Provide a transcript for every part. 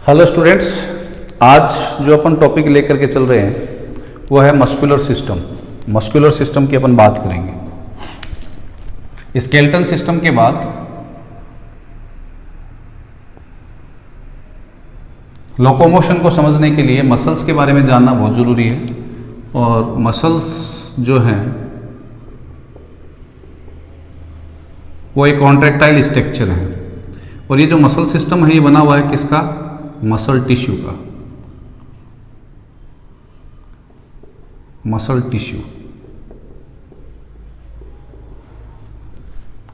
Hello students, आज जो अपन topic लेकर के चल रहे हैं वो है मस्कुलर सिस्टम। मस्कुलर सिस्टम की अपन बात करेंगे। स्केलेटन सिस्टम के बाद लोकोमोशन को समझने के लिए मसल्स के बारे में जानना बहुत ज़रूरी है। और मसल्स जो हैं वो एक कॉन्ट्रैक्टाइल स्ट्रक्चर है। और ये जो मसल सिस्टम है ये बना हुआ है किसका? मसल टिश्यू का। मसल टिश्यू,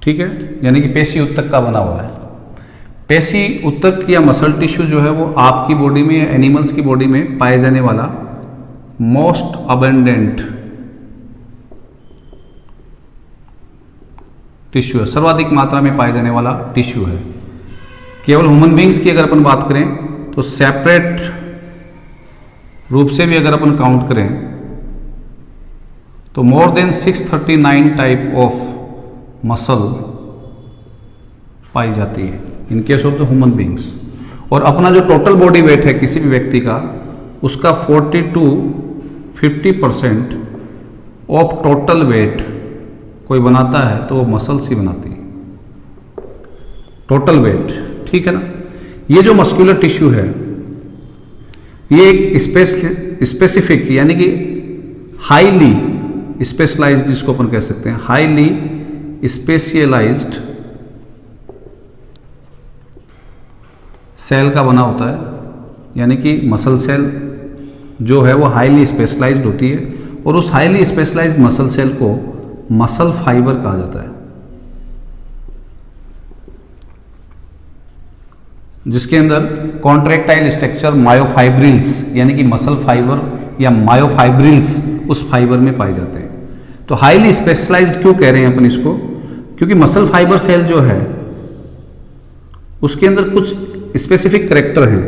ठीक है, यानी कि पेशी उत्तक का बना हुआ है। पेशी उत्तक या मसल टिश्यू जो है वो आपकी बॉडी में या एनिमल्स की बॉडी में पाए जाने वाला मोस्ट अबंडेंट टिश्यू है, सर्वाधिक मात्रा में पाए जाने वाला टिश्यू है। केवल ह्यूमन बींग्स की अगर अपन बात करें तो सेपरेट रूप से भी अगर अपन काउंट करें तो more than 639 type of muscle पाई जाती है in case of the human beings. और अपना जो टोटल बॉडी वेट है किसी भी व्यक्ति का, उसका 40 to 50% ऑफ टोटल वेट कोई बनाता है तो वो मसल्स ही बनाती है, टोटल वेट, ठीक है ना। ये जो मस्कुलर टिश्यू है ये एक स्पेसिफिक यानी कि हाईली स्पेशलाइज्ड, जिसको अपन कह सकते हैं हाईली स्पेशलाइज्ड सेल का बना होता है। यानी कि मसल सेल जो है वो हाईली स्पेशलाइज्ड होती है और उस हाईली स्पेशलाइज्ड मसल सेल को मसल फाइबर कहा जाता है, जिसके अंदर कॉन्ट्रैक्टाइल स्ट्रक्चर मायोफाइब्रिल्स यानी कि मसल फाइबर या मायोफाइब्रिल्स उस फाइबर में पाए जाते हैं। तो हाईली स्पेशलाइज्ड क्यों कह रहे हैं अपन इसको? क्योंकि मसल फाइबर सेल जो है उसके अंदर कुछ स्पेसिफिक करैक्टर हैं।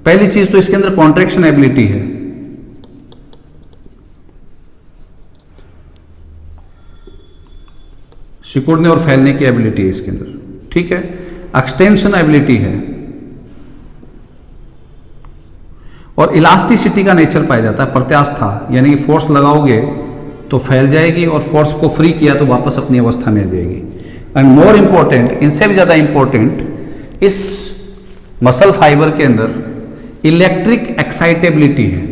पहली चीज तो इसके अंदर कॉन्ट्रैक्शन एबिलिटी है, सिकुड़ने और फैलने की एबिलिटी है इसके अंदर, ठीक है। एक्सटेंशन एबिलिटी है और इलास्टिसिटी का नेचर पाया जाता है, प्रत्यास्था, यानी कि फोर्स लगाओगे तो फैल जाएगी और फोर्स को फ्री किया तो वापस अपनी अवस्था में आ जाएगी। एंड मोर इंपॉर्टेंट, इनसे भी ज़्यादा इंपॉर्टेंट, इस मसल फाइबर के अंदर इलेक्ट्रिक एक्साइटेबिलिटी है।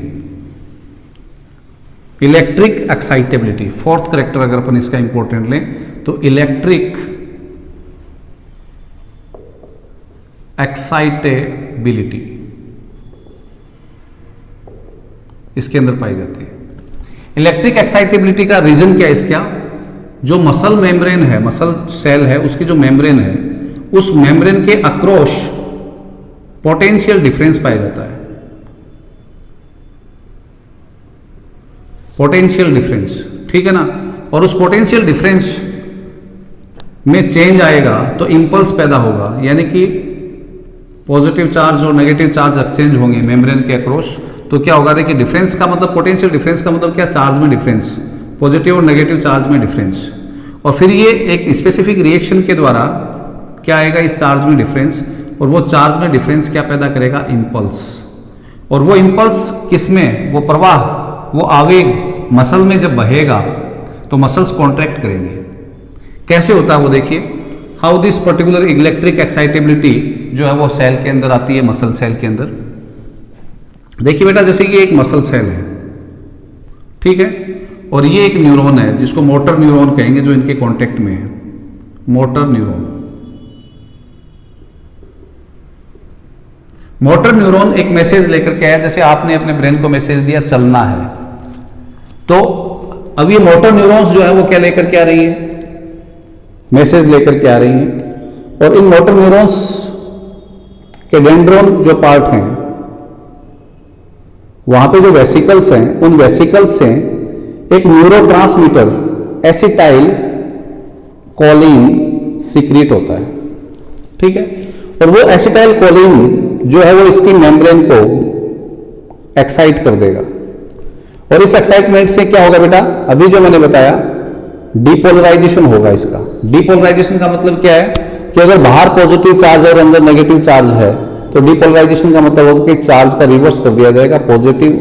इलेक्ट्रिक एक्साइटेबिलिटी, फोर्थ करेक्टर अगर अपन इसका इंपॉर्टेंट लें तो इलेक्ट्रिक एक्साइटेबिलिटी इसके अंदर पाई जाती है। इलेक्ट्रिक एक्साइटेबिलिटी का रीजन क्या है इसका? जो मसल मेम्ब्रेन है, मसल सेल है, उसकी जो मेम्ब्रेन है उस मेम्ब्रेन के अक्रॉस पोटेंशियल डिफरेंस पाया जाता है। पोटेंशियल डिफरेंस, ठीक है ना। और उस पोटेंशियल डिफरेंस में चेंज आएगा तो इंपल्स पैदा होगा, यानी कि पॉजिटिव चार्ज और नेगेटिव चार्ज एक्सचेंज होंगे मेम्ब्रेन के अक्रॉस। तो क्या होगा? देखिए, डिफरेंस का मतलब, पोटेंशियल डिफरेंस का मतलब क्या? चार्ज में डिफरेंस, पॉजिटिव और नेगेटिव चार्ज में डिफरेंस। और फिर ये एक स्पेसिफिक रिएक्शन के द्वारा क्या आएगा इस चार्ज में डिफरेंस, और वो चार्ज में डिफरेंस क्या पैदा करेगा? इंपल्स। और वो इंपल्स किसमें? वो प्रवाह, वो आवेग मसल में जब बहेगा तो मसल्स कॉन्ट्रैक्ट करेंगे। कैसे होता है वो देखिए, how this particular electric excitability जो है वो सेल के अंदर आती है, मसल सेल के अंदर। देखिए बेटा, जैसे कि एक मसल सेल है, ठीक है, और ये एक न्यूरॉन है जिसको मोटर न्यूरॉन कहेंगे जो इनके कांटेक्ट में है, मोटर न्यूरॉन। मोटर न्यूरॉन एक मैसेज लेकर के आया, जैसे आपने अपने ब्रेन को मैसेज दिया चलना है, तो अब ये मोटर न्यूरॉन्स जो है वो क्या लेकर के आ रही है? मैसेज लेकर के आ रही हैं। और इन मोटर न्यूरॉन्स के डेंड्रोन जो पार्ट हैं, वहां पे जो वेसिकल्स हैं, उन वेसिकल्स से एक न्यूरोट्रांसमीटर एसिटाइल कोलिन सीक्रेट होता है, ठीक है। और वो एसिटाइल कोलिन जो है वो इसकी मेम्ब्रेन को एक्साइट कर देगा। और इस एक्साइटमेंट से क्या होगा बेटा? अभी जो मैंने बताया, डीपोलराइजेशन होगा इसका। डीपोलराइजेशन का मतलब क्या है कि अगर बाहर पॉजिटिव चार्ज और अंदर नेगेटिव चार्ज है तो डिपोलराइजेशन का मतलब होगा कि चार्ज का रिवर्स कर दिया जाएगा, पॉजिटिव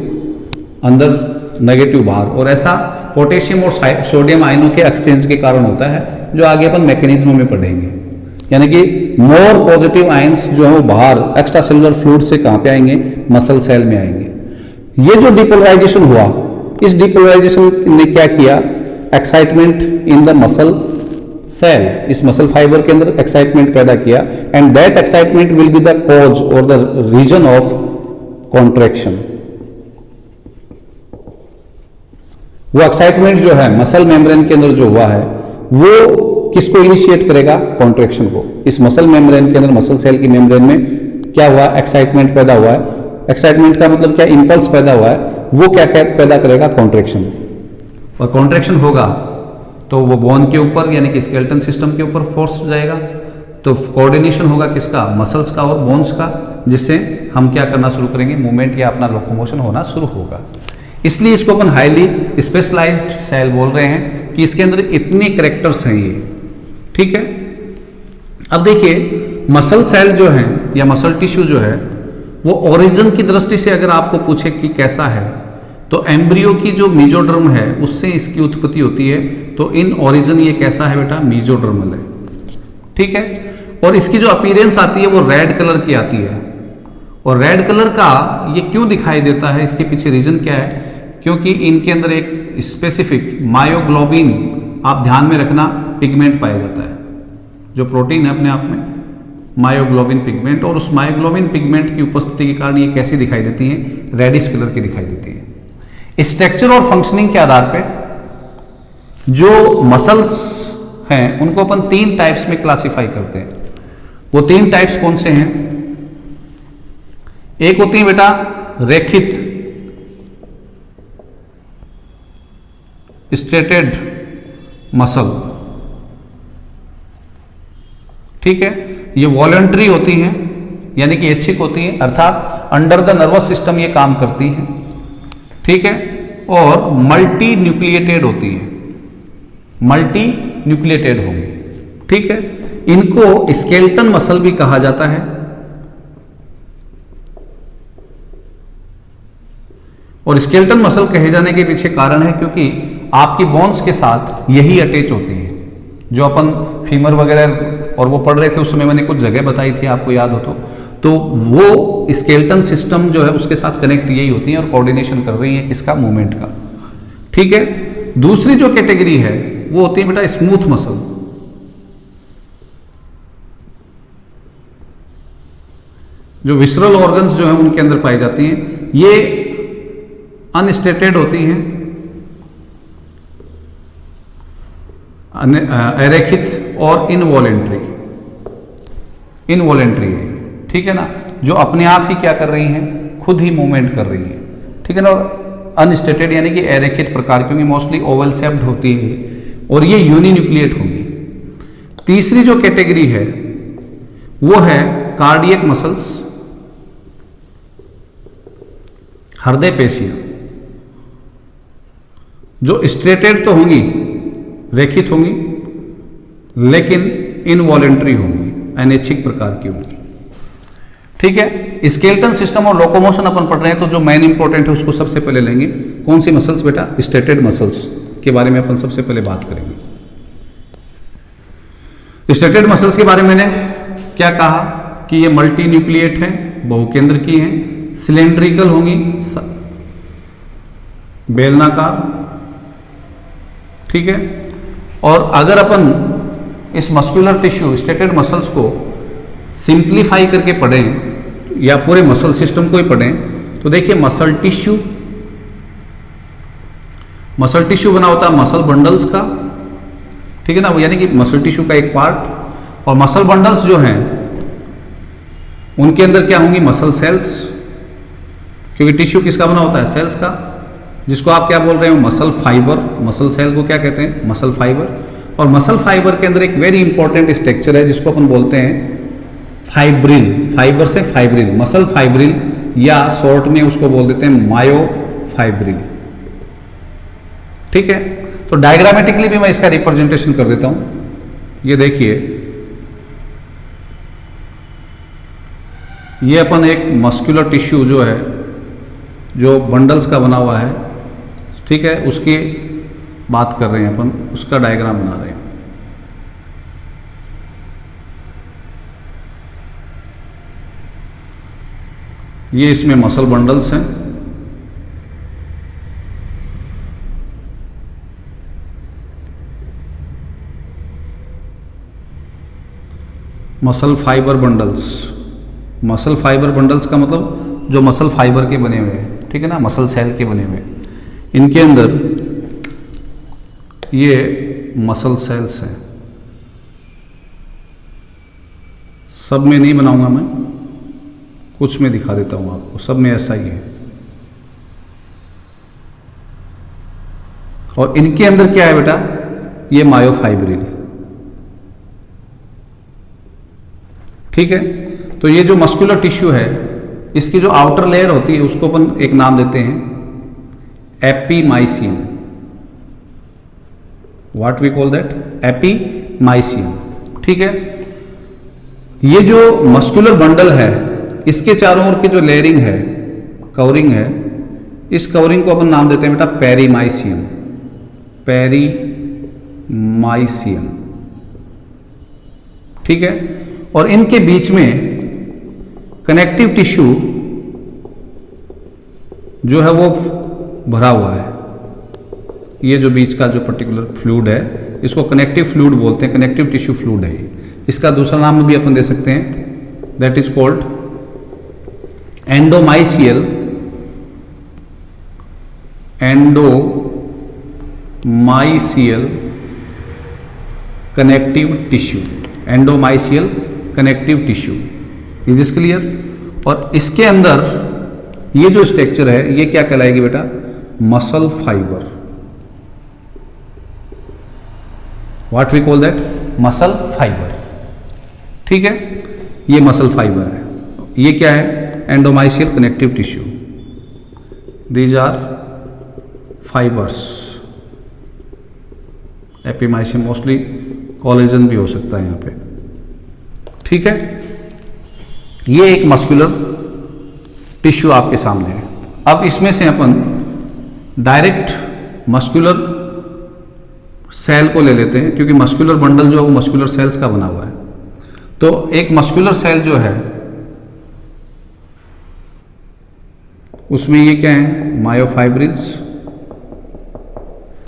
अंदर नेगेटिव बाहर, और ऐसा पोटेशियम और सोडियम आयनों के एक्सचेंज के कारण होता है, जो आगे अपन मैकेनिज्म में पढ़ेंगे। यानी कि मोर पॉजिटिव आयंस जो है वो बाहर एक्स्ट्रा सेलुलर फ्लूइड से कहां पे आएंगे, मसल सेल में आएंगे। ये जो डिपोलराइजेशन हुआ, इस डिपोलराइजेशन ने क्या किया, excitement in the muscle cell, इस मसल फाइबर के अंदर एक्साइटमेंट पैदा किया, and that excitement will be the cause और द रीजन ऑफ कॉन्ट्रैक्शन। वो एक्साइटमेंट जो है मसल मेम्ब्रेन के अंदर जो हुआ है वो किसको इनिशिएट करेगा, कॉन्ट्रैक्शन को। इस मसल मेम्ब्रेन के अंदर, मसल सेल की मेम्ब्रेन में क्या हुआ, एक्साइटमेंट पैदा हुआ है। एक्साइटमेंट का मतलब क्या, इंपल्स पैदा हुआ है, वो क्या क्या पैदा करेगा, कॉन्ट्रैक्शन। और कॉन्ट्रैक्शन होगा तो वो बोन के ऊपर यानी कि स्केलेटन सिस्टम के ऊपर फोर्स जाएगा, तो कोऑर्डिनेशन होगा किसका, मसल्स का और बोन्स का, जिससे हम क्या करना शुरू करेंगे, मूवमेंट या अपना लोकोमोशन होना शुरू होगा। इसलिए इसको अपन हाईली स्पेशलाइज्ड सेल बोल रहे हैं कि इसके अंदर इतने कैरेक्टर्स हैं ये, ठीक है। अब देखिए मसल सेल जो है या मसल टिश्यू जो है वो ओरिजिन की दृष्टि से अगर आपको पूछे कि कैसा है, तो एम्ब्रियो की जो मीजोडर्म है उससे इसकी उत्पत्ति होती है, तो इन ओरिजिन ये कैसा है बेटा, मीजोडर्मल है, ठीक है। और इसकी जो अपीयरेंस आती है वो रेड कलर की आती है, और रेड कलर का ये क्यों दिखाई देता है, इसके पीछे रीजन क्या है, क्योंकि इनके अंदर एक स्पेसिफिक मायोग्लोबिन, आप ध्यान में रखना, पिगमेंट पाया जाता है, जो प्रोटीन है अपने आप में मायोग्लोबिन पिगमेंट, और उस मायोग्लोबिन पिगमेंट की उपस्थिति के कारण ये कैसी दिखाई देती है, रेडिश कलर की दिखाई देती है। स्ट्रक्चर और फंक्शनिंग के आधार पे जो मसल्स हैं उनको अपन 3 टाइप्स में क्लासिफाई करते हैं। वो 3 टाइप्स कौन से हैं, एक होती है बेटा रेखित स्ट्रेटेड मसल, ठीक है, ये वॉलंटरी होती हैं यानी कि ऐच्छिक होती हैं, अर्थात अंडर द नर्वस सिस्टम ये काम करती हैं, ठीक है, और मल्टी न्यूक्लिएटेड होती है, मल्टी न्यूक्लिएटेड होंगी, ठीक है। इनको स्केलेटन मसल भी कहा जाता है, और स्केलेटन मसल कहे जाने के पीछे कारण है क्योंकि आपकी बोन्स के साथ यही अटैच होती है। जो अपन फीमर वगैरह और वो पढ़ रहे थे उस समय मैंने कुछ जगह बताई थी, आपको याद हो तो वो स्केलेटन सिस्टम जो है उसके साथ कनेक्ट यही होती है और कोऑर्डिनेशन कर रही है किसका, मूवमेंट का, ठीक है। दूसरी जो कैटेगरी है वो होती है बेटा स्मूथ मसल, जो विसरल ऑर्गन्स जो है उनके अंदर पाई जाती हैं, ये अनस्टेटेड होती हैं, अरेखित और इनवॉलेंट्री है, ठीक है ना, जो अपने आप ही क्या कर रही हैं, खुद ही मूवमेंट कर रही है, ठीक है ना। और अनस्टेटेड यानी कि अरेखित प्रकार, क्योंकि मोस्टली ओवल शेप्ड होती है और ये यूनिन्यूक्लिएट होंगी। तीसरी जो कैटेगरी है वो है कार्डियक मसल्स, हृदय पेशियां, जो स्ट्रेटेड तो होंगी, रेखित होंगी, लेकिन इनवॉलेंट्री होंगी, अनैच्छिक प्रकार की होंगी, ठीक है। स्केलेटन सिस्टम और लोकोमोशन अपन पढ़ रहे हैं, तो जो मेन इंपॉर्टेंट है उसको सबसे पहले लेंगे। कौन सी मसल्स बेटा, स्ट्रेटेड मसल्स के बारे में अपन सबसे पहले बात करेंगे। स्ट्रेटेड मसल्स के बारे में मैंने क्या कहा कि ये मल्टी न्यूक्लिएट है, बहुकेंद्र की है, सिलेंड्रिकल होंगी, बेलनाकार, ठीक है। और अगर अपन इस मस्कुलर टिश्यू स्ट्रेटेड मसल्स को सिंप्लीफाई करके पढ़ें या पूरे मसल सिस्टम को ही पढ़ें, तो देखिए मसल टिश्यू बना होता है मसल बंडल्स का, ठीक है ना, यानी कि मसल टिश्यू का एक पार्ट, और मसल बंडल्स जो हैं उनके अंदर क्या होंगी, मसल सेल्स, क्योंकि टिश्यू किसका बना होता है, सेल्स का, जिसको आप क्या बोल रहे हो, मसल फाइबर। मसल सेल को क्या कहते हैं, मसल फाइबर। और मसल फाइबर के अंदर एक वेरी इंपॉर्टेंट स्ट्रक्चर है जिसको अपन बोलते हैं फाइब्रिल, फाइबर से फाइब्रिल, मसल फाइब्रिल, या शॉर्ट में उसको बोल देते हैं मायोफाइब्रिल, ठीक है। तो डायग्रामेटिकली भी मैं इसका रिप्रेजेंटेशन कर देता हूं, ये देखिए ये अपन एक मस्कुलर टिश्यू जो है, जो बंडल्स का बना हुआ है, ठीक है, उसकी बात कर रहे हैं अपन, उसका डायग्राम बना रहे हैं। ये इसमें मसल बंडल्स हैं। Muscle fibre bundles, muscle fibre bundles का मतलब जो मसल फाइबर के बने हुए हैं, ठीक है ना, मसल सेल के बने हुए, इनके अंदर ये मसल सेल्स हैं। सब में नहीं बनाऊंगा मैं, कुछ में दिखा देता हूं आपको, सब में ऐसा ही है। और इनके अंदर क्या है बेटा, ये मायोफाइब्रिल, ठीक है। तो ये जो मस्कुलर टिश्यू है, इसकी जो आउटर लेयर होती है उसको अपन एक नाम देते हैं epimysium. What we call that, epimysium, ठीक है। ये जो मस्कुलर बंडल है, इसके चारों ओर की जो लेयरिंग है, कवरिंग है, इस कवरिंग को अपन नाम देते हैं बेटा पेरीमाइसियम, पेरीमाइसियम, ठीक है। और इनके बीच में कनेक्टिव टिश्यू जो है वो भरा हुआ है। ये जो बीच का जो पर्टिकुलर फ्लूइड है, इसको कनेक्टिव फ्लूइड बोलते हैं, कनेक्टिव टिश्यू फ्लूइड है। इसका दूसरा नाम भी अपन दे सकते हैं, that is called endomysial, endomysial connective tissue, endomysial connective tissue. Is this clear? और इसके अंदर ये जो स्ट्रक्चर है, ये क्या कहलाएगी बेटा, muscle fibre. What we call that, muscle fibre, ठीक है। ये मसल फाइबर है। ये क्या है, endomysial connective tissue. These are fibres. Epimysium mostly collagen भी हो सकता है यहाँ पे, ठीक है। ये एक मस्कुलर टिश्यू आपके सामने है। अब इसमें से अपन डायरेक्ट मस्कुलर सेल को ले लेते हैं, क्योंकि मस्कुलर बंडल जो है वो मस्कुलर सेल्स का बना हुआ है। तो एक मस्कुलर सेल जो है उसमें ये क्या है, मायोफाइब्रिल्स,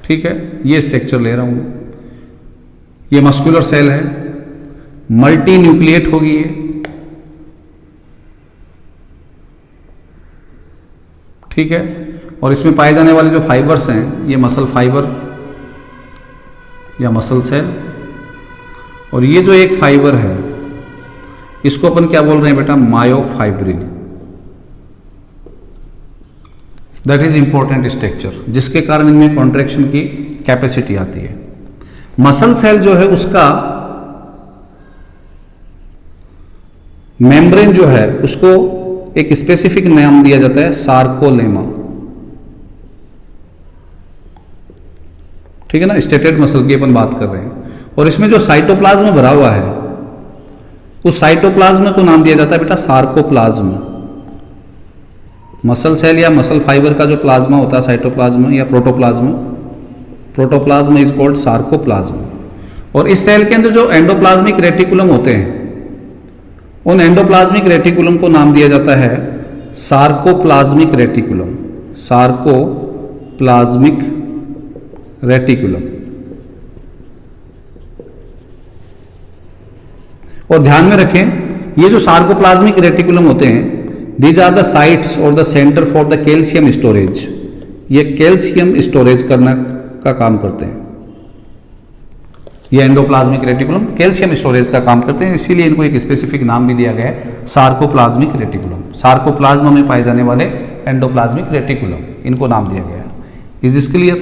ठीक है। ये स्ट्रक्चर ले रहा हूं मैं। ये मस्कुलर सेल है, मल्टी न्यूक्लिएट होगी ये, ठीक है। और इसमें पाए जाने वाले जो फाइबर्स हैं, ये मसल फाइबर या मसल सेल। और ये जो एक फाइबर है, इसको अपन क्या बोल रहे हैं बेटा, myofibril. That is important structure, जिसके कारण इनमें कॉन्ट्रैक्शन की कैपेसिटी आती है। मसल सेल जो है उसका मेम्ब्रेन जो है उसको एक स्पेसिफिक नाम दिया जाता है, सार्कोलेमा, ठीक है ना। स्टेटेड मसल की अपन बात कर रहे हैं। और इसमें जो साइटोप्लाज्म भरा हुआ है, उस साइटोप्लाज्म को नाम दिया जाता है बेटा सार्कोप्लाज्म। मसल सेल या मसल फाइबर का जो प्लाज्मा होता है, साइटोप्लाज्म या protoplasm, protoplasm is called sarcoplasm. और इस सेल के अंदर जो एंडोप्लाज्मिक रेटिकुलम होते हैं, उन एंडोप्लाज्मिक रेटिकुलम को नाम दिया जाता है सार्कोप्लाज्मिक रेटिकुलम, सार्कोप्लाज्मिक रेटिकुलम। और ध्यान में रखें, ये जो सार्कोप्लाज्मिक रेटिकुलम होते हैं, दीज आर द साइट्स और the centre for the calcium storage. ये कैल्शियम स्टोरेज करने का काम करते हैं। ये एंडोप्लाज्मिक रेटिकुलम कैल्शियम स्टोरेज का काम करते हैं, इसीलिए इनको एक स्पेसिफिक नाम भी दिया गया है, सार्कोप्लाज्मिक रेटिकुलम। सार्कोप्लाज्म में पाए जाने वाले एंडोप्लाज्मिक रेटिकुलम, इनको नाम दिया गया है। Is this clear?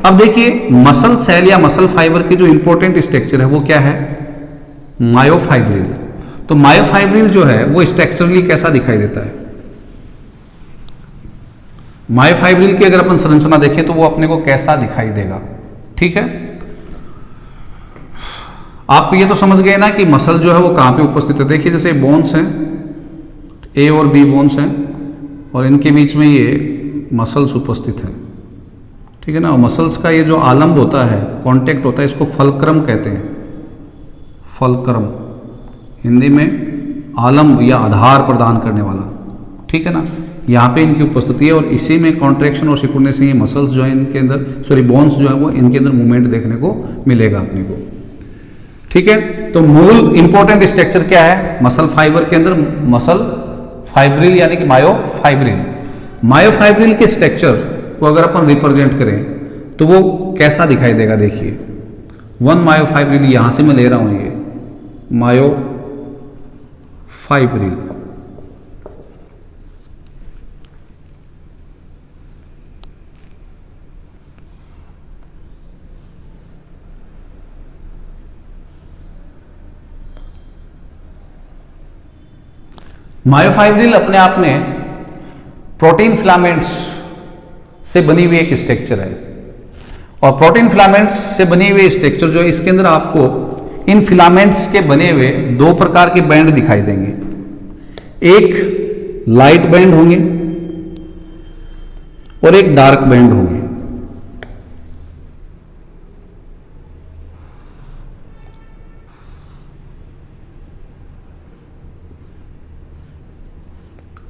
अब देखिए, मसल सेल या मसल फाइबर की जो इंपॉर्टेंट स्ट्रक्चर है वो क्या है, मायोफाइब्रिल। तो मायोफाइब्रिल जो है वो स्ट्रक्चरली कैसा दिखाई देता है? मायोफाइब्रिल की अगर अपन संरचना देखें तो वो अपने को कैसा दिखाई देगा, ठीक है। आप ये तो समझ गए ना कि मसल जो है वो कहां पे उपस्थित है। देखिए, जैसे बोन्स हैं, ए और बी बोन्स हैं और इनके बीच में ये मसल्स उपस्थित हैं, ठीक है ना। और मसल्स का ये जो आलम्ब होता है, कांटेक्ट होता है, इसको फलक्रम कहते हैं। फलक्रम हिंदी में आलम्ब या आधार प्रदान करने वाला, ठीक है ना। यहाँ पे इनकी उपस्थिति है और इसी में कॉन्ट्रैक्शन और सिकुड़ने से ये मसल्स जो है इनके अंदर, सॉरी बोन्स जो है वो इनके अंदर मूवमेंट देखने को मिलेगा अपने को, ठीक है। तो मूल इंपॉर्टेंट स्ट्रक्चर क्या है मसल फाइबर के अंदर? मसल फाइब्रिल यानी कि मायोफाइब्रिल। मायोफाइब्रिल के स्ट्रक्चर को अगर अपन रिप्रेजेंट करें तो वो कैसा दिखाई देगा? देखिए, वन मायोफाइब्रिल, यहां से मैं ले रहा हूं ये मायोफाइब्रिल, मायोफाइब्रिल अपने आप में प्रोटीन फिलामेंट्स से बनी हुई एक स्ट्रक्चर है। और प्रोटीन फिलामेंट्स से बनी हुई स्ट्रक्चर जो है, इसके अंदर आपको इन फिलामेंट्स के बने हुए दो प्रकार के बैंड दिखाई देंगे। एक लाइट बैंड होंगे और एक डार्क बैंड होंगे।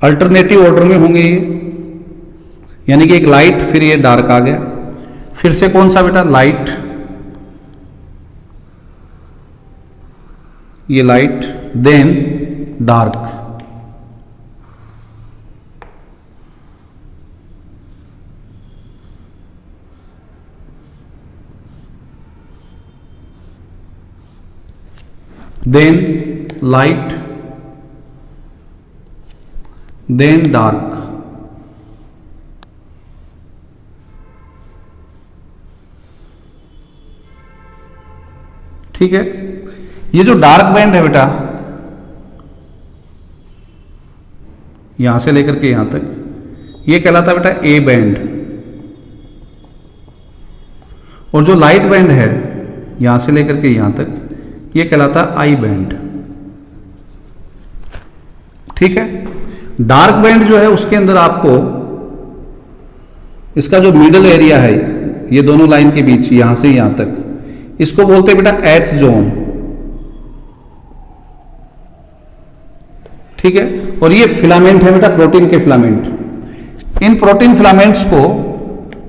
अल्टरनेटिव ऑर्डर में होंगे ये, यानी कि एक लाइट फिर ये डार्क आ गया, फिर से कौन सा बेटा? लाइट, ये light, then dark. Then light, then dark. ठीक है। ये जो डार्क बैंड है बेटा, यहां से लेकर के यहां तक, ये कहलाता है बेटा ए बैंड। और जो लाइट बैंड है यहां से लेकर के यहां तक, ये कहलाता है आई बैंड। ठीक है। डार्क बैंड जो है उसके अंदर आपको इसका जो मिडल एरिया है, ये दोनों लाइन के बीच, यहां से यहां तक, इसको बोलते हैं बेटा एच जोन। ठीक है। और ये फिलामेंट है बेटा, प्रोटीन के फिलामेंट। इन प्रोटीन फिलामेंट्स को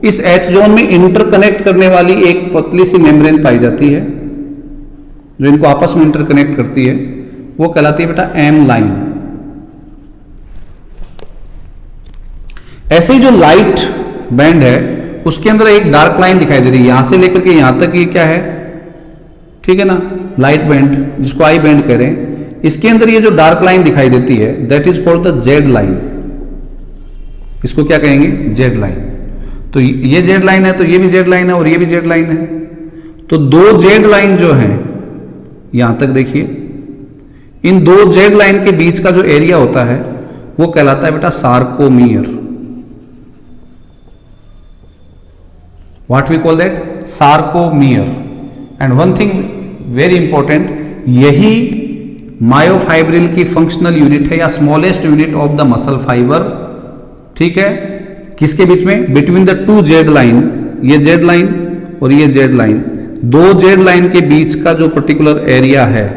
इस एच जोन में इंटरकनेक्ट करने वाली एक पतली सी मेम्ब्रेन पाई जाती है, जो इनको आपस में इंटरकनेक्ट करती है, वो कहलाती है बेटा एम लाइन। ऐसे ही जो लाइट बैंड है उसके अंदर एक डार्क लाइन दिखाई दे रही है, यहां से लेकर के यहां तक, ये क्या है? ठीक है ना, लाइट बैंड, जिसको आई बैंड कह रहे हैं। इसके अंदर ये जो डार्क लाइन दिखाई देती है, that is called the Z line. इसको क्या कहेंगे? Z line. तो ये जेड लाइन है, तो ये भी जेड लाइन है, और ये भी जेड लाइन है। तो दो जेड लाइन जो है, यहां तक देखिए, इन दो जेड लाइन के बीच का जो एरिया होता है वो कहलाता है बेटा sarcomere. What we call that? Sarcomere. And one thing very important, यही मायोफाइब्रिल की फंक्शनल यूनिट है या smallest unit of the muscle fibre. ठीक है। किसके बीच में? Between the two Z line, ये जेड लाइन और ये जेड लाइन, दो जेड लाइन के बीच का जो पर्टिकुलर एरिया है,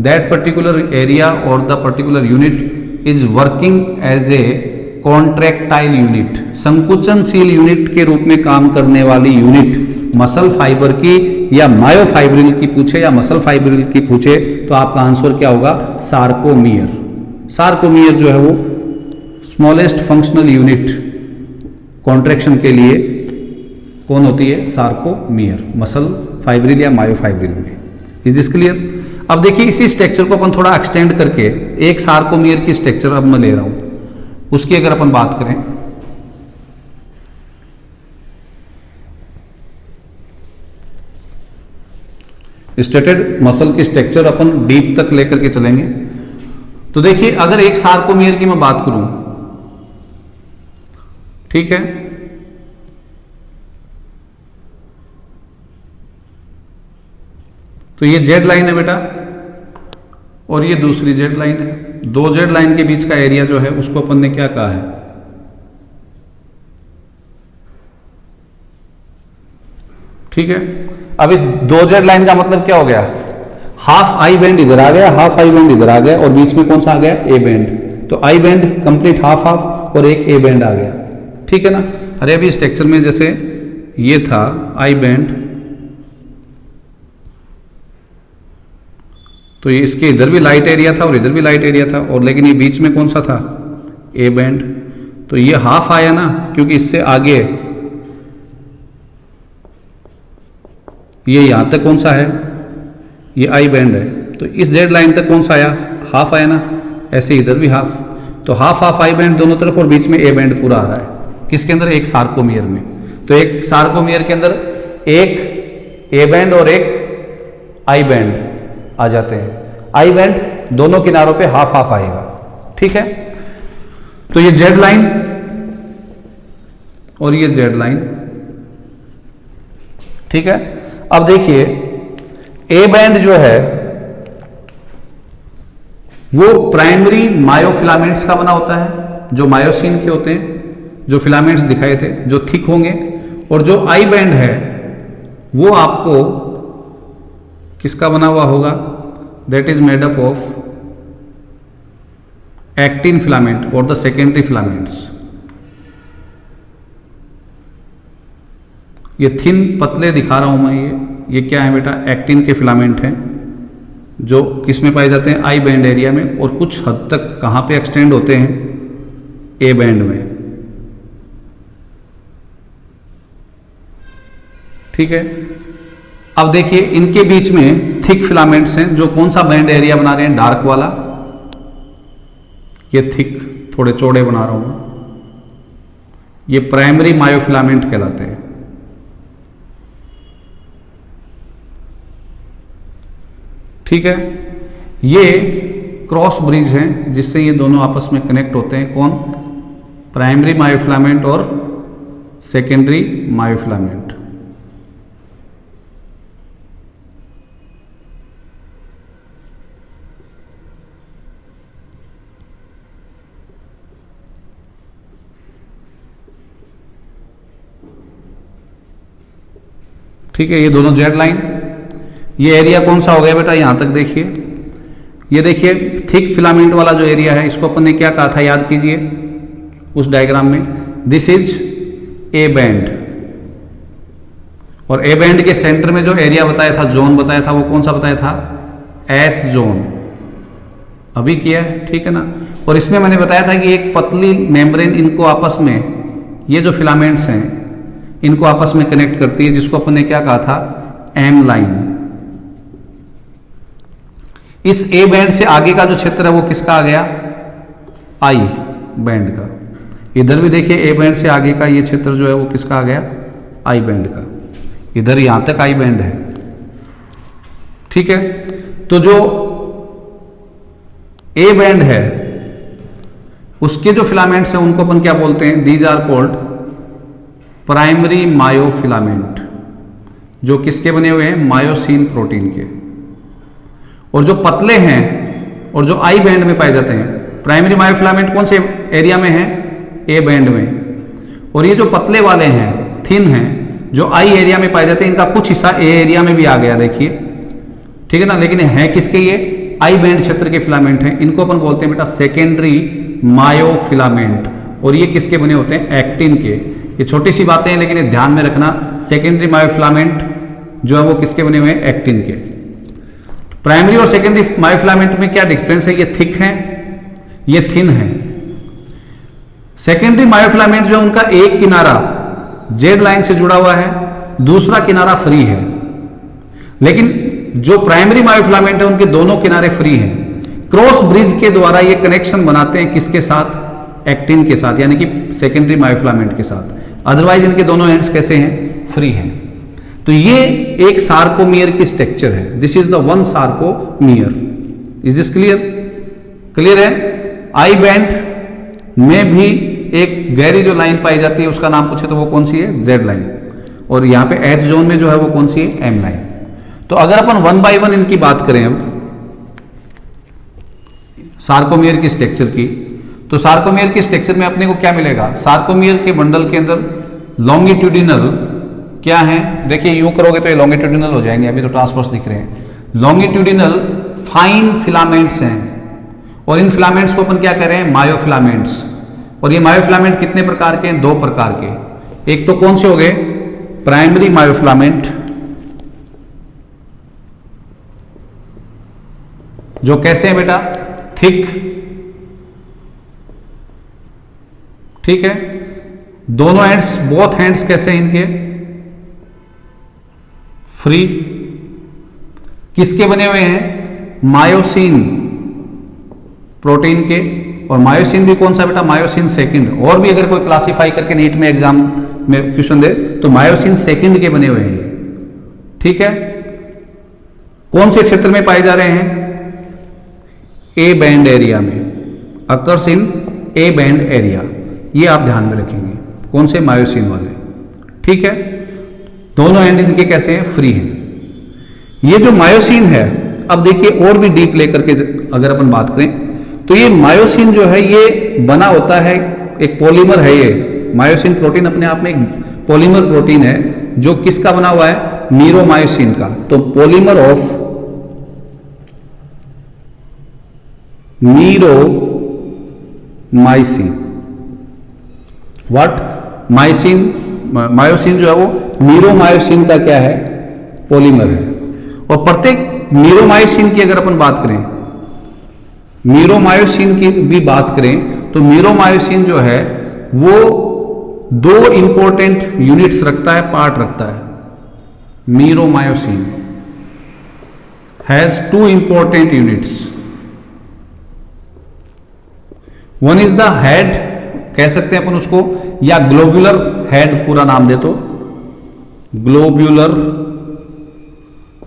दैट पर्टिकुलर एरिया और the particular unit is working as a contractile unit. संकुचनशील यूनिट के रूप में काम करने वाली यूनिट मसल फाइबर की या मायोफाइब्रिल की पूछे या मसल फाइब्रिल की पूछे तो आपका आंसर क्या होगा? सार्कोमियर। सार्कोमियर जो है वो स्मॉलेस्ट फंक्शनल यूनिट कॉन्ट्रैक्शन के लिए कौन होती है? सार्कोमियर, मसल फाइब्रिल या मायोफाइब्रिल में। Is this clear? अब देखिए, इसी स्ट्रक्चर को अपन थोड़ा एक्सटेंड करके एक सार्कोमियर की स्ट्रक्चर अब मैं ले रहा हूं, उसकी अगर अपन बात करें, स्टेटेड मसल की स्ट्रक्चर अपन डीप तक लेकर के चलेंगे। तो देखिए, अगर एक सार्कोमियर की मैं बात करूं, ठीक है, तो ये जेड लाइन है बेटा और ये दूसरी जेड लाइन है। दो जेड लाइन के बीच का एरिया जो है उसको अपन ने क्या कहा है, ठीक है। अब इस दो जेड लाइन का मतलब क्या हो गया, हाफ आई बैंड इधर आ गया, हाफ आई बैंड इधर आ गया, और बीच में कौन सा आ गया, ए बैंड। तो I band complete half half और एक ए बैंड आ गया, ठीक है ना। अरे अभी स्ट्रक्चर में जैसे ये था आई बैंड, तो ये इसके इधर भी लाइट एरिया था और इधर भी लाइट एरिया था, और लेकिन ये बीच में कौन सा था, ए बैंड। तो ये हाफ आया ना, क्योंकि इससे आगे ये यहां तक कौन सा है, ये आई बैंड है, तो इस जेड लाइन तक कौन सा आया, हाफ आया ना। ऐसे इधर भी हाफ, तो हाफ हाफ आई बैंड दोनों तरफ, और बीच में ए बैंड पूरा आ रहा है, किसके अंदर, एक सार्कोमियर में। तो एक सार्कोमियर के अंदर एक ए बैंड और एक आई बैंड आ जाते हैं। आई बैंड दोनों किनारों पे हाफ हाफ आएगा, ठीक है। तो ये जेड लाइन और ये जेड लाइन, ठीक है। अब देखिए ए बैंड जो है वो प्राइमरी मायोफिलामेंट्स का बना होता है, जो मायोसिन के होते हैं, जो फिलामेंट्स दिखाए थे जो थिक होंगे, और जो आई बैंड है वो आपको किसका बना हुआ होगा, that is made up of actin filament और द सेकेंडरी फिलामेंट्स। ये थिन पतले दिखा रहा हूं मैं, ये क्या है बेटा, एक्टिन के फिलामेंट हैं, जो किस में पाए जाते हैं, आई बैंड एरिया में, और कुछ हद तक कहां पे एक्सटेंड होते हैं, ए बैंड में, ठीक है। अब देखिए इनके बीच में थिक फिलामेंट्स हैं, जो कौन सा बैंड एरिया बना रहे हैं, डार्क वाला, ये थिक थोड़े चौड़े बना रहा हूं, ये प्राइमरी मायोफिलामेंट कहलाते हैं, ठीक है। ये क्रॉस ब्रिज हैं जिससे ये दोनों आपस में कनेक्ट होते हैं, कौन, प्राइमरी मायोफिलामेंट और सेकेंडरी मायोफिलामेंट। ठीक है, ये दोनों जेड लाइन, ये एरिया कौन सा हो गया बेटा, यहां तक देखिए, ये देखिए थिक फिलामेंट वाला जो एरिया है, इसको अपन ने क्या कहा था, याद कीजिए उस डायग्राम में, दिस इज ए बैंड, और ए बैंड के सेंटर में जो एरिया बताया था, जोन बताया था, वो कौन सा बताया था, एच जोन, अभी किया है, ठीक है ना। और इसमें मैंने बताया था कि एक पतली मेम्ब्रेन इनको आपस में, ये जो फिलामेंट्स हैं इनको आपस में कनेक्ट करती है, जिसको अपन ने क्या कहा था, एम लाइन। इस ए बैंड से आगे का जो क्षेत्र है वो किसका आ गया, आई बैंड का। इधर भी देखिए ए बैंड से आगे का ये क्षेत्र जो है वो किसका आ गया, आई बैंड का। इधर यहां तक आई बैंड है, ठीक है। तो जो ए बैंड है उसके जो फिलामेंट्स हैं उनको अपन क्या बोलते हैं, these are called primary myofilament, जो किसके बने हुए हैं, मायोसिन प्रोटीन के। और जो पतले हैं और जो आई बैंड में पाए जाते हैं, प्राइमरी मायोफिलामेंट कौन से एरिया में है, ए बैंड में, और ये जो पतले वाले हैं, थिन हैं, जो आई एरिया में पाए जाते हैं, इनका कुछ हिस्सा ए एरिया में भी आ गया, देखिए, ठीक है ना। लेकिन है किसके, ये आई बैंड क्षेत्र के फिलामेंट हैं, इनको अपन बोलते हैं बेटा सेकेंडरी मायोफिलामेंट, और ये किसके बने होते हैं, एक्टिन के। ये छोटी सी बातें हैं लेकिन ये ध्यान में रखना, सेकेंडरी मायोफिलामेंट जो है वो किसके बने हुए हैं, एक्टिन के। प्राइमरी और सेकेंडरी मायोफिलामेंट में क्या डिफरेंस है, ये थिक हैं, ये थिन है। सेकेंडरी मायोफिलामेंट जो है उनका एक किनारा जेड लाइन से जुड़ा हुआ है, दूसरा किनारा फ्री है, लेकिन जो प्राइमरी मायोफिलामेंट है उनके दोनों किनारे फ्री हैं। क्रॉस ब्रिज के द्वारा ये कनेक्शन बनाते हैं किसके साथ, एक्टिन के साथ, यानी कि सेकेंडरी मायोफिलामेंट के साथ। अदरवाइज इनके दोनों एंड्स कैसे हैं, फ्री हैं। तो ये एक सार्कोमियर की स्ट्रक्चर है, this is the one sarcomere. Is this clear, clear है। आई बैंड में भी एक गहरी जो लाइन पाई जाती है उसका नाम पूछे तो वो कौन सी है, जेड लाइन, और यहां पे एच जोन में जो है वो कौन सी है, एम लाइन। तो अगर अपन वन बाय वन इनकी बात करें, अब सार्कोमियर की स्ट्रक्चर की। तो सार्कोमियर की स्ट्रक्चर में अपने को क्या मिलेगा, सार्कोमियर के बंडल के अंदर लॉन्गिट्यूडिनल क्या है, देखिए यूं करोगे तो ये लॉन्गिट्यूडिनल हो जाएंगे, अभी तो ट्रांसवर्स दिख रहे हैं। लॉन्गिट्यूडिनल फाइन फिलामेंट्स हैं और इन फिलामेंट्स को अपन क्या कह रहे हैं, मायोफिलामेंट्स। और ये मायोफिलामेंट कितने प्रकार के हैं, दो प्रकार के। एक तो कौन से हो गए, प्राइमरी मायोफिलामेंट जो कैसे हैं बेटा, थिक, ठीक है, दोनों एंड्स, बोथ हैंड्स कैसे हैं इनके, फ्री। किसके बने हुए हैं, मायोसिन प्रोटीन के। और मायोसिन भी कौन सा बेटा, मायोसिन सेकंड। और भी अगर कोई क्लासिफाई करके नीट में एग्जाम में क्वेश्चन दे तो मायोसिन सेकंड के बने हुए हैं, ठीक है। कौन से क्षेत्र में पाए जा रहे हैं, ए बैंड एरिया में, occurs in A band area. ये आप ध्यान में रखेंगे, कौन से, मायोसिन वाले, ठीक है। दोनों एंड इनके कैसे हैं, फ्री हैं। ये जो मायोसिन है, अब देखिए और भी डीप लेकर के अगर अपन बात करें तो ये मायोसिन जो है ये बना होता है, एक पॉलीमर है ये मायोसिन प्रोटीन, अपने आप में एक पॉलीमर प्रोटीन है जो किसका बना हुआ है, मीरोमायोसिन का। तो polymer of meromyosin, what, myosin, myosin जो है वो मीरोमायोसिन का क्या है, पॉलीमर है। और प्रत्येक मीरोमायोसिन की अगर अपन बात करें, मीरोमायोसिन की भी बात करें तो मीरोमायोसिन जो है वो दो इंपॉर्टेंट यूनिट्स रखता है, पार्ट रखता है। Meromyosin has two important units, one is the head, कह सकते हैं अपन उसको, या ग्लोब्यूलर हेड पूरा नाम दे तो, ग्लोब्यूलर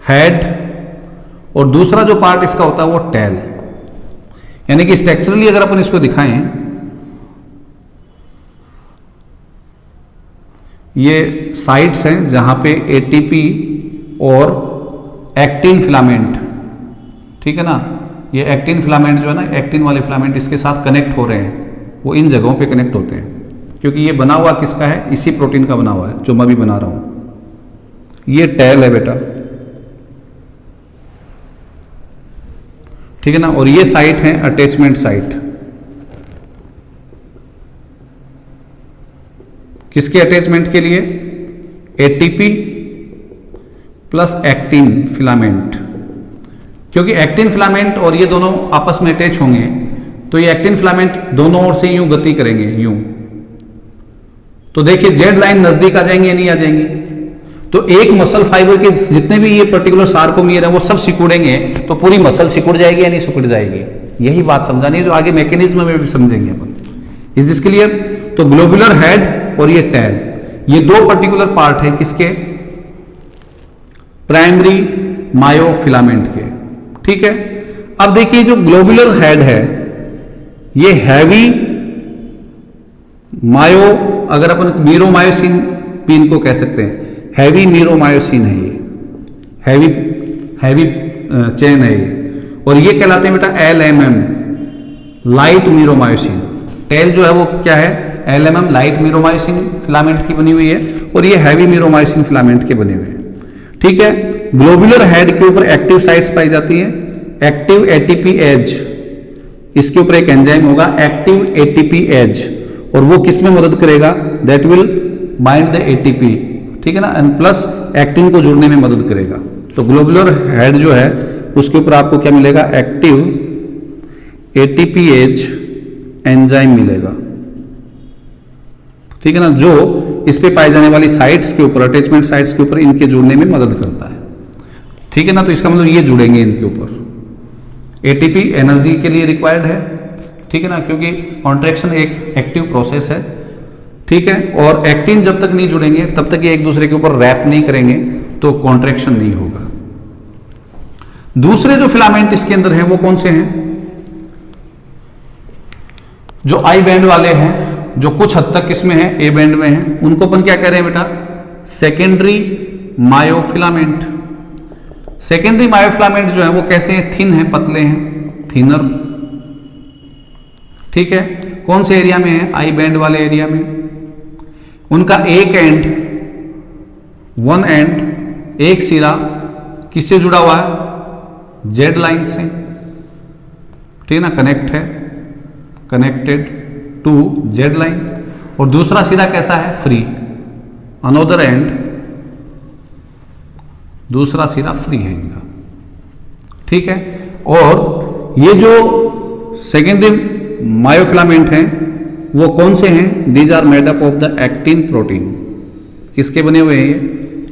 हेड। और दूसरा जो पार्ट इसका होता है वो टेल। यानी कि स्ट्रक्चरली अगर अपन इसको दिखाएं, ये साइट्स हैं जहां पे एटीपी और एक्टिन फिलामेंट, ठीक है ना, ये एक्टिन फिलामेंट जो है ना, एक्टिन वाले फिलामेंट इसके साथ कनेक्ट हो रहे हैं, वो इन जगहों पे कनेक्ट होते हैं। क्योंकि ये बना हुआ किसका है, इसी प्रोटीन का बना हुआ है जो मैं भी बना रहा हूं। ये टेल है बेटा, ठीक है ना। और ये साइट है अटैचमेंट साइट, किसके अटैचमेंट के लिए, एटीपी प्लस एक्टिन फिलामेंट। क्योंकि एक्टिन फिलामेंट और ये दोनों आपस में अटैच होंगे तो ये एक्टिन फिलामेंट दोनों ओर से यूं गति करेंगे, यूं। तो देखिए जेड लाइन नजदीक आ जाएंगी या नहीं आ जाएंगी। तो एक मसल फाइबर के जितने भी ये पर्टिकुलर सार्कोमियर है वो सब सिकुड़ेंगे तो पूरी मसल सिकुड़ जाएगी या नहीं सिकुड़ जाएगी, यही बात समझानी है जो आगे मैकेनिज्म में भी समझेंगे अपन। Is this clear. तो ग्लोबुलर हेड और ये टेल, ये दो पर्टिकुलर पार्ट है किसके, प्राइमरी मायोफिलामेंट के, ठीक है। अब देखिए जो ग्लोबुलर हेड है ये हैवी मायो, अगर अपन मीरोमायोसिन भी इनको कह सकते हैं, हैवी मीरोमायोसिन है ये, हैवी चेन है ये। और ये कहलाते हैं बेटा LMM, लाइट मीरोमायोसिन। टेल जो है वो क्या है, LMM लाइट मीरोमायोसिन फिलामेंट की बनी हुई है और ये हैवी मीरोमायोसिन फिलामेंट के बने हुए हैं, ठीक है। ग्लोबुलर हेड के ऊपर एक्टिव साइट्स पाई जाती हैं, एक्टिव एटीपी एज, इसके ऊपर एक एंजाइम होगा एक्टिव एटीपी एज, और वो किस में मदद करेगा, that will bind the ATP, ठीक है ना, एंड प्लस एक्टिन को जोड़ने में मदद करेगा। तो ग्लोबुलर हेड जो है उसके ऊपर आपको क्या मिलेगा, एक्टिव एटीपी एज एंजाइम मिलेगा, ठीक है ना, जो इस पे पाई जाने वाली साइट्स के ऊपर, अटैचमेंट साइट्स के ऊपर इनके जुड़ने में मदद करता है, ठीक है ना। तो इसका मतलब ये जुड़ेंगे इनके ऊपर। एटीपी एनर्जी के लिए रिक्वायर्ड है, ठीक है ना, क्योंकि कॉन्ट्रैक्शन एक एक्टिव प्रोसेस है, ठीक है। और एक्टिन जब तक नहीं जुड़ेंगे तब तक ये एक दूसरे के ऊपर रैप नहीं करेंगे तो कॉन्ट्रैक्शन नहीं होगा। दूसरे जो फिलामेंट इसके अंदर हैं वो कौन से हैं, जो आई बैंड वाले हैं, जो कुछ हद तक किसमें है, ए बैंड में है, उनको अपन क्या कह रहे हैं बेटा, सेकेंडरी मायोफिलामेंट। सेकेंडरी मायोफिलामेंट जो है वो कैसे हैं, थिन है, पतले हैं, थिनर, ठीक है, कौन से एरिया में है? आई बैंड वाले एरिया में। उनका एक एंड, वन एंड, एक सिरा किससे जुड़ा हुआ है? जेड लाइन से, ठीक है ना, कनेक्ट है, कनेक्टेड टू जेड लाइन। और दूसरा सिरा कैसा है? फ्री। अनोदर एंड, दूसरा सिरा फ्री है इनका, ठीक है। और ये जो सेकेंडरी मायोफिलामेंट हैं वो कौन से हैं? These are made up of the actin protein. किसके बने हुए हैं ये?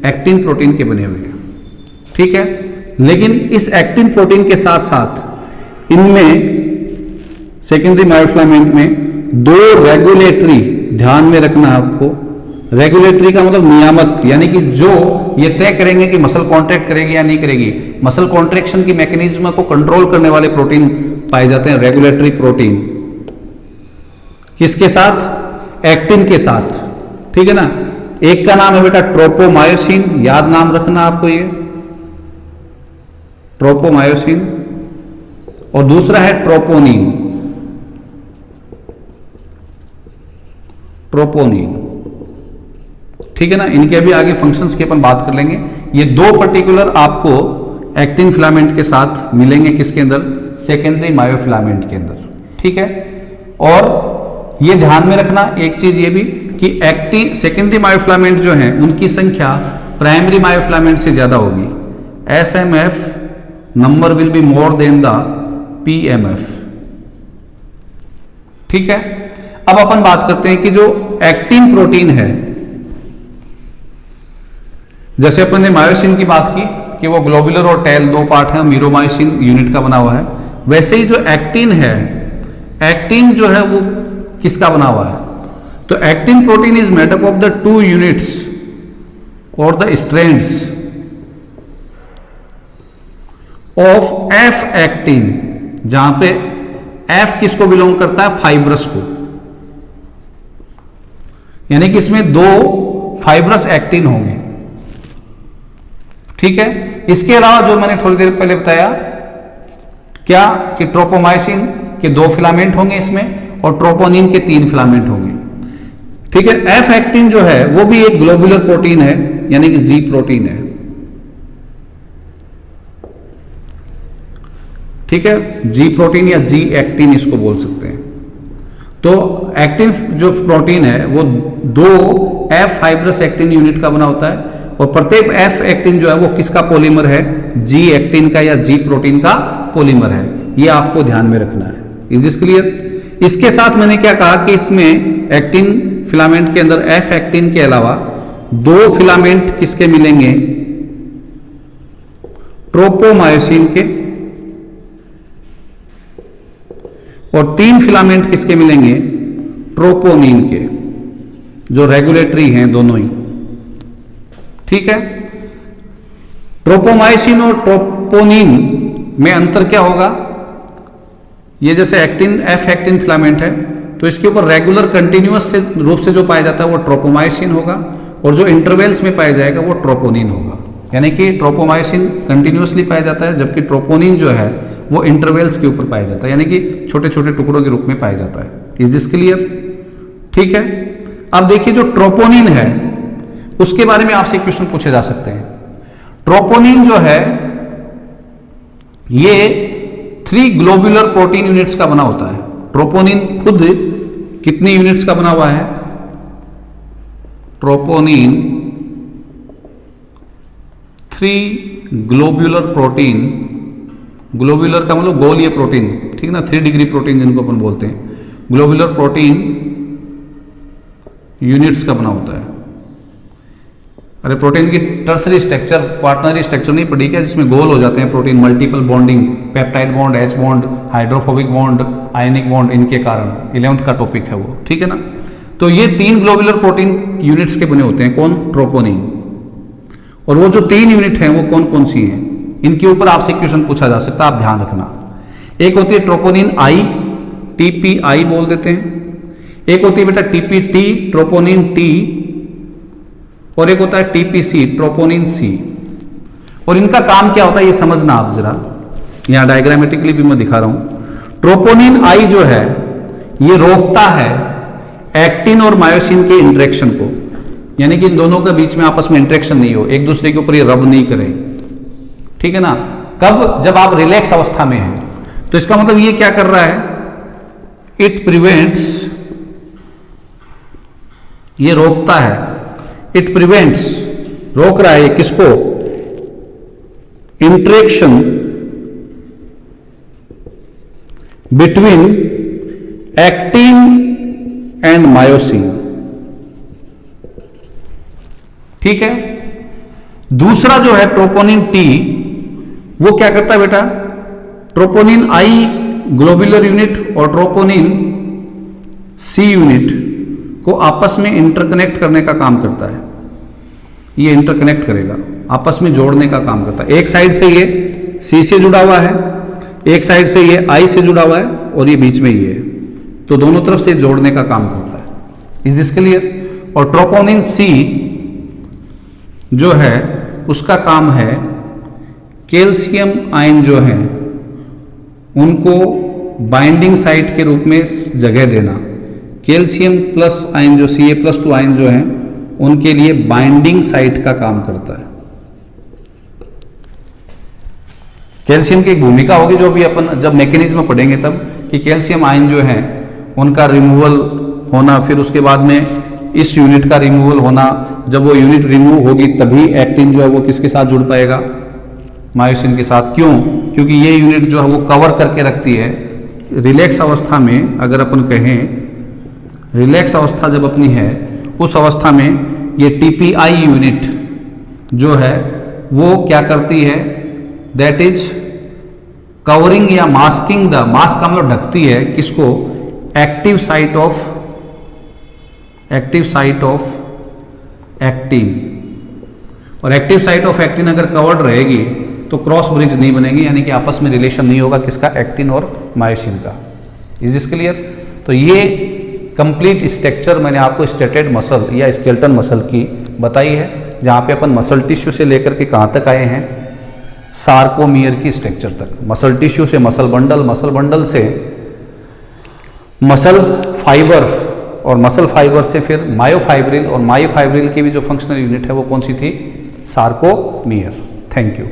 एक्टिन प्रोटीन के बने हुए हैं, ठीक है। लेकिन इस एक्टिन प्रोटीन के साथ साथ इनमें सेकेंडरी मायोफिलामेंट में दो रेगुलेटरी, ध्यान में रखना आपको, रेगुलेटरी का मतलब नियामक, यानी कि जो ये तय करेंगे कि मसल कॉन्ट्रैक्ट करेगी या नहीं करेगी, मसल कॉन्ट्रैक्शन की मैकेनिज्म को कंट्रोल करने वाले प्रोटीन पाए जाते हैं, रेगुलेटरी प्रोटीन। किसके साथ? एक्टिन के साथ, ठीक है ना। एक का नाम है बेटा ट्रोपोमायोसिन, याद नाम रखना आपको ये, ट्रोपोमायोसिन। और दूसरा है ट्रोपोनिन, ट्रोपोनिन, ठीक है ना। इनके अभी आगे फंक्शंस की अपन बात कर लेंगे। ये दो पर्टिकुलर आपको एक्टिन फिलामेंट के साथ मिलेंगे, किसके अंदर? सेकेंडरी मायोफिलामेंट के अंदर, ठीक है। और ये ध्यान में रखना एक चीज ये भी कि एक्टिन सेकेंडरी मायोफिलामेंट जो हैं उनकी संख्या प्राइमरी मायोफिलामेंट से ज्यादा होगी। SMF number will be more than the PMF, ठीक है। अब अपन बात करते हैं कि जो एक्टिन प्रोटीन है, जैसे अपन ने मायोसिन की बात की कि वो ग्लोबुलर और टेल दो पार्ट है, मीरोमायोसिन यूनिट का बना हुआ है, वैसे ही जो एक्टिन है, एक्टिन जो है वो किसका बना हुआ है? तो actin protein is made up of the two units और the strands of F actin, जहां पे एफ किसको बिलोंग करता है? फाइब्रस को, यानी कि इसमें दो फाइब्रस एक्टिन होंगे, ठीक है। इसके अलावा जो मैंने थोड़ी देर पहले बताया क्या कि ट्रोपोमायोसिन के दो फिलामेंट होंगे इसमें और ट्रोपोनिन के तीन फिलामेंट होंगे, ठीक है। एफ एक्टिन जो है वो भी एक ग्लोबुलर प्रोटीन है, यानी कि जी प्रोटीन है, ठीक है। जी प्रोटीन या जी एक्टिन इसको बोल सकते हैं। तो एक्टिन जो प्रोटीन है वो दो एफ फाइब्रस एक्टिन यूनिट का बना होता है और प्रत्येक एफ एक्टिन जो है वो किसका पॉलीमर है? जी एक्टिन का या जी प्रोटीन का पॉलीमर है। ये आपको ध्यान में रखना है। Is this clear? इसके साथ मैंने क्या कहा कि इसमें एक्टिन फिलामेंट के अंदर एफ एक्टिन के अलावा दो फिलामेंट किसके मिलेंगे? ट्रोपोमायोसिन के, और तीन फिलामेंट किसके मिलेंगे? ट्रोपोनिन के, जो रेगुलेटरी हैं दोनों ही, ठीक है। ट्रोपोमायोसिन और ट्रोपोनिन में अंतर क्या होगा? ये जैसे एक्टिन एफ एक्टिन फिलामेंट है तो इसके ऊपर रेगुलर कंटिन्यूअस से रूप से जो पाया जाता है वो ट्रोपोमायोसिन होगा और जो इंटरवल्स में पाया जाएगा वो ट्रोपोनिन होगा। यानी कि ट्रोपोमायोसिन कंटिन्यूअसली पाया जाता है जबकि ट्रोपोनिन जो है वो इंटरवल्स के ऊपर पाया जाता है, यानी कि छोटे छोटे टुकड़ों के रूप में पाया जाता है। Is this clear? ठीक है। अब देखिए जो ट्रोपोनिन है उसके बारे में आपसे क्वेश्चन पूछे जा सकते हैं। ट्रोपोनिन जो है ये 3 ग्लोबुलर प्रोटीन यूनिट्स का बना होता है। ट्रोपोनिन खुद कितनी यूनिट्स का बना हुआ है? ट्रोपोनिन 3 ग्लोबुलर प्रोटीन, ग्लोबुलर का मतलब गोलीय प्रोटीन, ठीक ना, 3 डिग्री प्रोटीन जिनको अपन बोलते हैं, ग्लोबुलर प्रोटीन यूनिट्स का बना होता है। अरे प्रोटीन की टर्सरी स्ट्रक्चर, क्वाटरनरी स्ट्रक्चर नहीं पढ़ी क्या, जिसमें गोल हो जाते हैं protein, multiple bonding, peptide bond, H bond, hydrophobic bond, ionic bond, इनके कारण 11th का टॉपिक है वो, ठीक है ना। तो ये 3 ग्लोबुलर प्रोटीन यूनिट्स के बने होते हैं। कौन? ट्रोपोनिन। और वो जो 3 यूनिट हैं वो कौन कौन सी हैं? इनके ऊपर आपसे क्वेश्चन पूछा जा सकता है, आप ध्यान रखना। एक होती है ट्रोपोनिन आई, TPI बोल देते हैं। एक होती है बेटा TPT, ट्रोपोनिन T, और एक होता है TPC, ट्रोपोनिन C। और इनका काम क्या होता है ये समझना आप जरा, यहां डायग्रामेटिकली भी मैं दिखा रहा हूं। ट्रोपोनिन आई जो है ये रोकता है एक्टिन और मायोसिन के इंटरेक्शन को, यानी कि इन दोनों के बीच में आपस में इंटरेक्शन नहीं हो, एक दूसरे के ऊपर ये रब नहीं करें, ठीक है ना। कब? जब आप रिलैक्स अवस्था में हैं। तो इसका मतलब ये क्या कर रहा है, इट प्रिवेंट्स, ये रोकता है, इट प्रिवेंट्स, रोक रहा है किसको, interaction between actin and myosin, ठीक है। दूसरा जो है ट्रोपोनिन टी, वो क्या करता है बेटा, ट्रोपोनिन आई ग्लोबुलर यूनिट और ट्रोपोनिन सी यूनिट को आपस में इंटरकनेक्ट करने का काम करता है। ये इंटरकनेक्ट करेगा, आपस में जोड़ने का काम करता है। एक साइड से ये सी से जुड़ा हुआ है, एक साइड से ये आई से जुड़ा हुआ है और ये बीच में ये है, तो दोनों तरफ से जोड़ने का काम करता है। Is this clear? और ट्रोपोनिन सी जो है उसका काम है कैल्शियम आयन जो है उनको बाइंडिंग साइट के रूप में जगह देना। कैल्शियम प्लस आयन जो Ca+2 आयन जो है उनके लिए बाइंडिंग साइट का काम करता है। कैल्शियम की एक भूमिका होगी जो अभी अपन जब मैकेनिज्म पढ़ेंगे तब, कि कैल्शियम आयन जो है उनका रिमूवल होना, फिर उसके बाद में इस यूनिट का रिमूवल होना। जब वो यूनिट रिमूव होगी तभी एक्टिन जो है वो किसके साथ जुड़ पाएगा, मायोसिन के साथ। क्यों? क्योंकि ये यूनिट जो है वो कवर करके रखती है। रिलैक्स अवस्था में अगर अपन कहें, रिलैक्स अवस्था जब अपनी है उस अवस्था में ये टीपीआई यूनिट जो है वो क्या करती है, दैट इज कवरिंग या मास्किंग द, मास्क का मतलब ढकती है किसको, एक्टिव साइट ऑफ एक्टिन। और एक्टिव साइट ऑफ एक्टिन अगर कवर्ड रहेगी तो क्रॉस ब्रिज नहीं बनेगी, यानी कि आपस में रिलेशन नहीं होगा किसका, एक्टिन और मायोसिन का। Is this clear? तो ये कंप्लीट स्ट्रक्चर मैंने आपको स्टेटेड मसल या स्केलेटन मसल की बताई है, जहाँ पे अपन मसल टिश्यू से लेकर के कहाँ तक आए हैं, सार्कोमियर की स्ट्रक्चर तक। मसल टिश्यू से मसल बंडल, मसल बंडल से मसल फाइबर, और मसल फाइबर से फिर मायोफाइब्रिल, और मायोफाइब्रिल की भी जो फंक्शनल यूनिट है वो कौन सी थी, सार्कोमियर। Thank you.